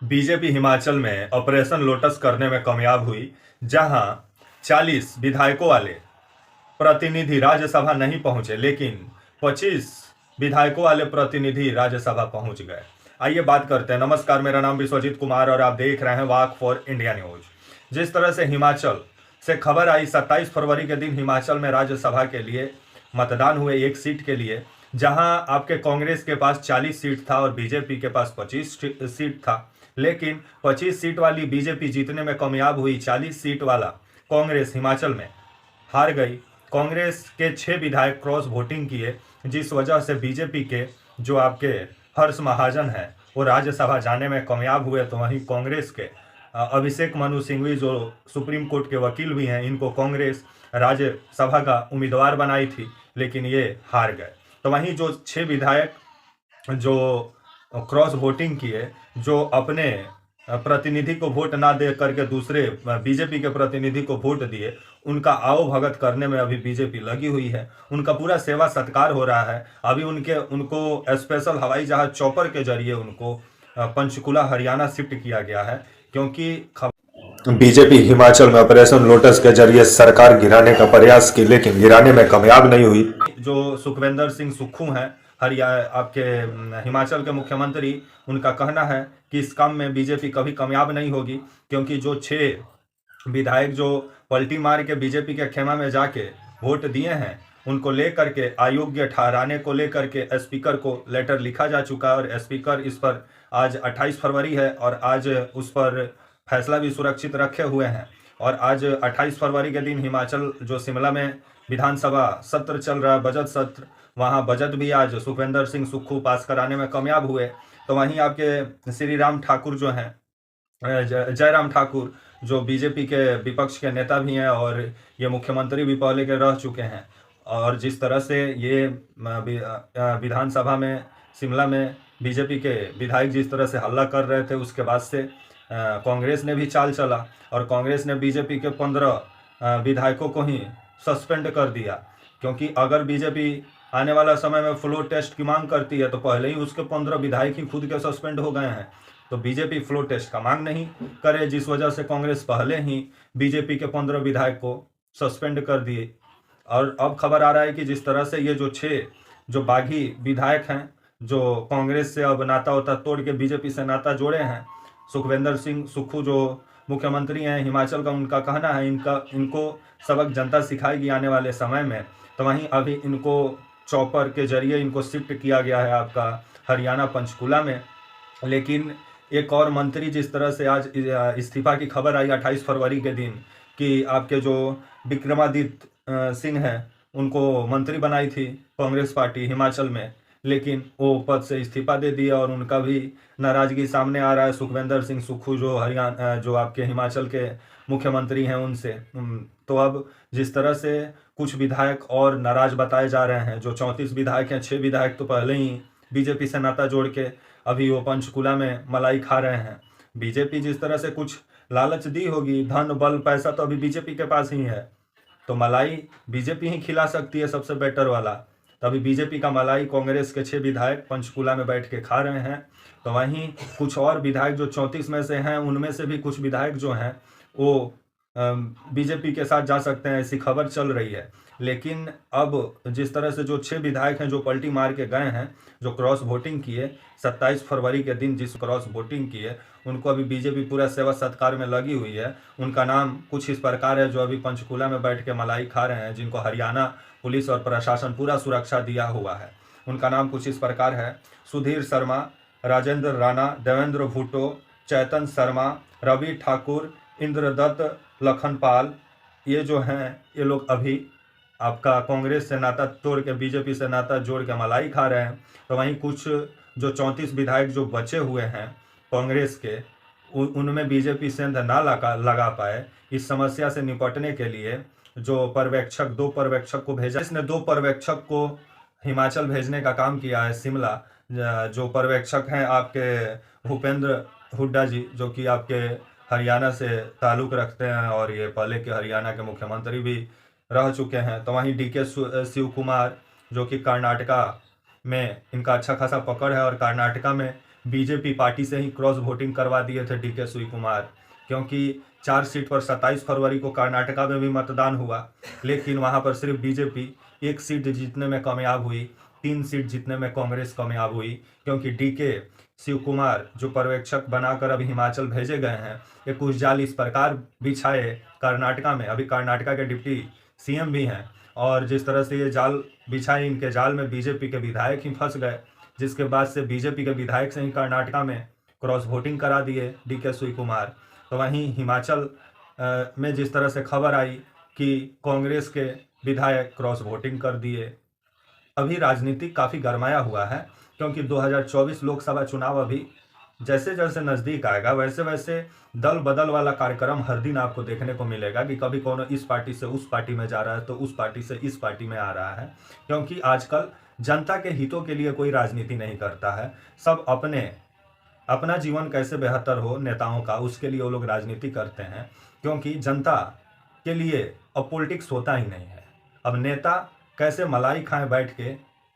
BJP Himachal में operation lotus करने में कामयाब हुई, जहां 40 विधायकों वाले प्रतिनिधि राज्यसभा नहीं पहुंचे, लेकिन 25 विधायकों वाले प्रतिनिधि राज्यसभा पहुंच गए। आइए बात करते हैं। नमस्कार, मेरा नाम विश्वजीत कुमार और आप देख रहे हैं वाक फॉर इंडिया न्यूज। जिस तरह से हिमाचल से खबर आई, 27 फरवरी के दिन हिमाचल में राज्यसभा के लिए मतदान हुए, एक सीट के लिए, जहां आपके कांग्रेस के पास 40 सीट था और बीजेपी के पास 25 सीट था। लेकिन 25 सीट वाली बीजेपी जीतने में कामयाब हुई, 40 सीट वाला कांग्रेस हिमाचल में हार गई। कांग्रेस के 6 विधायक क्रॉस वोटिंग किए, जिस वजह से बीजेपी के जो आपके हर्ष महाजन हैं वो राज्यसभा जाने में कामयाब हुए। तो वहीं कांग्रेस के अभिषेक मनु सिंघवी, जो सुप्रीम कोर्ट के वकील भी हैं, इनको कांग्रेस राज्यसभा का उम्मीदवार बनाई थी, लेकिन ये हार गए। तो वहीं जो 6 विधायक जो क्रॉस वोटिंग किए, जो अपने प्रतिनिधि को वोट ना दे करके दूसरे बीजेपी के प्रतिनिधि को वोट दिए, उनका आओ भगत करने में अभी बीजेपी लगी हुई है। उनका पूरा सेवा सत्कार हो रहा है। अभी उनको स्पेशल हवाई जहाज चॉपर के जरिए उनको पंचकुला हरियाणा शिफ्ट किया गया है, क्योंकि बीजेपी हिमाचल में ऑपरेशन लोटस के जरिए सरकार गिराने का प्रयास की, लेकिन गिराने में कामयाब नहीं हुई। जो सुखविंदर सिंह सुक्खू हैं, आपके हिमाचल के मुख्यमंत्री, उनका कहना है कि इस काम में बीजेपी कभी कामयाब नहीं होगी, क्योंकि जो 6 विधायक जो पलटी मार के बीजेपी के खेमा में जाके वोट दिए हैं, उनको लेकर के अयोग्य ठहराने को लेकर के स्पीकर को लेटर लिखा जा चुका है और स्पीकर इस पर आज 28 फरवरी है और आज उस पर फैसला भी सुरक्षित रखे हुए हैं। और आज 28 फरवरी के दिन हिमाचल जो शिमला में विधानसभा सत्र चल रहा है, बजट सत्र, वहाँ बजट भी आज सुखविंदर सिंह सुक्खू पास कराने में कामयाब हुए। तो वहीं आपके श्री राम ठाकुर जो हैं, जयराम ठाकुर, जो बीजेपी के विपक्ष के नेता भी हैं और ये मुख्यमंत्री भी पहले के रह चुके हैं, और जिस तरह से ये विधानसभा में शिमला में बीजेपी के विधायक जिस तरह से हल्ला कर रहे थे, उसके बाद से कांग्रेस ने भी चाल चला और कांग्रेस ने बीजेपी के 15 विधायकों को ही सस्पेंड कर दिया, क्योंकि अगर बीजेपी आने वाला समय में फ्लोर टेस्ट की मांग करती है तो पहले ही उसके 15 विधायक ही खुद के सस्पेंड हो गए हैं। तो बीजेपी फ्लोर टेस्ट का मांग नहीं करे, जिस वजह से कांग्रेस पहले ही बीजेपी के 15 विधायक को सस्पेंड कर दिए। और अब खबर आ रहा है कि जिस तरह से ये जो 6 जो बागी विधायक हैं, जो कांग्रेस से अब नाता होता तोड़ के बीजेपी से नाता जोड़े हैं, सुखविंदर सिंह सुक्खू जो मुख्यमंत्री हैं हिमाचल का, उनका कहना है इनको सबक जनता सिखाएगी आने वाले समय में। तो वहीं अभी इनको चॉपर के जरिए इनको शिफ्ट किया गया है आपका हरियाणा पंचकुला में। लेकिन एक और मंत्री, जिस तरह से आज इस्तीफा की खबर आई 28 फरवरी के दिन, कि आपके जो विक्रमादित्य सिंह हैं, उनको मंत्री बनाई थी कांग्रेस पार्टी हिमाचल में, लेकिन वो पद से इस्तीफा दे दिया और उनका भी नाराजगी सामने आ रहा है सुखविंदर सिंह सुक्खू, जो हरियाणा जो आपके हिमाचल के मुख्यमंत्री हैं, उनसे। तो अब जिस तरह से कुछ विधायक और नाराज बताए जा रहे हैं, जो 34 विधायक हैं, 6 विधायक तो पहले ही बीजेपी से नाता जोड़ के अभी वो पंचकुला में मलाई खा रहे हैं। बीजेपी जिस तरह से कुछ लालच दी होगी, धन बल पैसा तो अभी बीजेपी के पास ही है, तो मलाई बीजेपी ही खिला सकती है सबसे बेटर वाला। तभी बीजेपी का मलाई कांग्रेस के 6 विधायक पंचकुला में बैठ के खा रहे हैं। तो वहीं कुछ और विधायक जो 34 में से हैं, उनमें से भी कुछ विधायक जो हैं वो बीजेपी के साथ जा सकते हैं, ऐसी खबर चल रही है। लेकिन अब जिस तरह से जो 6 विधायक हैं जो पलटी मार के गए हैं, जो क्रॉस वोटिंग किए 27 फरवरी के दिन, जिस क्रॉस वोटिंग किए, उनको अभी बीजेपी पूरा सेवा सत्कार में लगी हुई है। उनका नाम कुछ इस प्रकार है, जो अभी पंचकुला में बैठ के मलाई खा रहे हैं, जिनको हरियाणा पुलिस और प्रशासन पूरा सुरक्षा दिया हुआ है। उनका नाम कुछ इस प्रकार है: सुधीर शर्मा, राजेंद्र राणा, देवेंद्र भुट्टो, चैतन शर्मा, रवि ठाकुर, इंद्रदत्त लखनपाल। ये जो हैं, ये लोग अभी आपका कांग्रेस से नाता तोड़ के बीजेपी से नाता जोड़ के मलाई खा रहे हैं। तो वहीं कुछ जो 34 विधायक जो बचे हुए हैं कांग्रेस के, उनमें बीजेपी सेंध ना लगा पाए। इस समस्या से निपटने के लिए जो 2 पर्यवेक्षक को भेजा, इसने 2 पर्यवेक्षक को हिमाचल भेजने का काम किया है शिमला। जो पर्यवेक्षक हैं आपके भूपेंद्र हुड्डा जी, जो कि आपके हरियाणा से ताल्लुक़ रखते हैं और ये पहले के हरियाणा के मुख्यमंत्री भी रह चुके हैं। तो वहीं DK शिव कुमार, जो कि कर्नाटका में इनका अच्छा खासा पकड़ है और कर्नाटका में बीजेपी पार्टी से ही क्रॉस वोटिंग करवा दिए थे डीके शिव कुमार, क्योंकि 4 सीट पर 27 फरवरी को कर्नाटका में भी मतदान हुआ, लेकिन वहां पर सिर्फ बीजेपी 1 सीट जीतने में कामयाब हुई, 3 सीट जीतने में कांग्रेस कामयाब हुई, क्योंकि डीके शिव कुमार जो पर्यवेक्षक बनाकर अभी हिमाचल भेजे गए हैं, ये कुछ जाल इस प्रकार बिछाए कर्नाटका में, अभी कर्नाटका के डिप्टी सीएम भी हैं, और जिस तरह से ये जाल बिछाए, इनके जाल में बीजेपी के विधायक ही फंस गए, जिसके बाद से बीजेपी के विधायक से ही कर्नाटका में क्रॉस वोटिंग करा दिए डीके शिव कुमार। तो वहीं हिमाचल में जिस तरह से खबर आई कि कांग्रेस के विधायक क्रॉस वोटिंग कर दिए, अभी राजनीति काफ़ी गरमाया हुआ है, क्योंकि 2024 लोकसभा चुनाव अभी जैसे जैसे नज़दीक आएगा वैसे वैसे दल बदल वाला कार्यक्रम हर दिन आपको देखने को मिलेगा कि कभी कौन इस पार्टी से उस पार्टी में जा रहा है तो उस पार्टी से इस पार्टी में आ रहा है, क्योंकि आजकल जनता के हितों के लिए कोई राजनीति नहीं करता है। सब अपना जीवन कैसे बेहतर हो नेताओं का, उसके लिए वो लोग राजनीति करते हैं, क्योंकि जनता के लिए अब पॉलिटिक्स होता ही नहीं है। अब नेता कैसे मलाई खाएं बैठ के,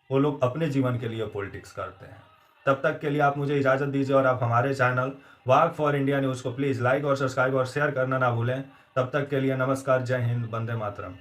वो लोग अपने जीवन के लिए पॉलिटिक्स करते हैं। तब तक के लिए आप मुझे इजाज़त दीजिए, और आप हमारे channel walk for India news को प्लीज़ लाइक और सब्सक्राइब और शेयर करना ना भूलें। तब तक के लिए नमस्कार, जय हिंद, वंदे मातरम।